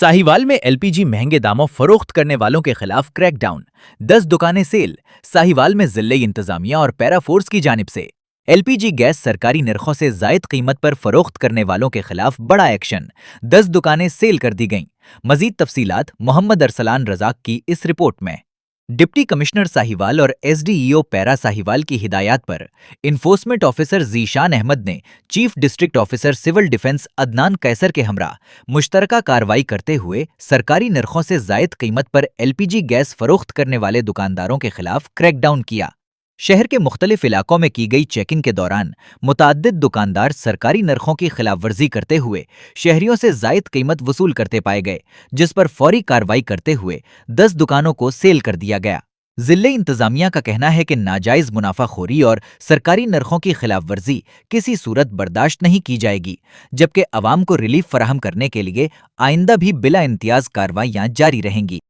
साहिवाल में एलपीजी महंगे दामों फरोख्त करने वालों के खिलाफ क्रैकडाउन। 10 दुकानें सील। साहिवाल में जिले इंतजामिया और पैरा फोर्स की जानिब से एलपीजी गैस सरकारी नरखों से जायद कीमत पर फरोख्त करने वालों के खिलाफ बड़ा एक्शन। 10 दुकानें सेल कर दी गईं। मजीद तफसीलात मोहम्मद अरसलान रजाक की इस रिपोर्ट में। डिप्टी कमिश्नर साहिवाल और एसडीईओ पैरा साहिवाल की हिदायत पर इन्फोर्समेंट ऑफिसर जीशान अहमद ने chief district officer civil defence Adnan Qaiser के हमरा मुश्तरका कार्रवाई करते हुए सरकारी नरखों से जायद कीमत पर एलपीजी गैस फरोख्त करने वाले दुकानदारों के खिलाफ क्रैकडाउन किया। शहर के मुख्तलिफ इलाकों में की गई चेकिंग के दौरान मुताद्दिद दुकानदार सरकारी नरखों की खिलाफ वर्जी करते हुए शहरियों से जायद कीमत वसूल करते पाए गए, जिस पर फौरी कार्रवाई करते हुए 10 दुकानों को सेल कर दिया गया। जिले इंतजामिया का कहना है कि नाजायज मुनाफाखोरी और सरकारी नरखों की खिलाफ वर्जी किसी सूरत बर्दाश्त नहीं की जाएगी, जबकि अवाम को रिलीफ फराहम करने के लिए आइंदा भी बिला इम्तियाज कार्रवाइयां जारी रहेंगी।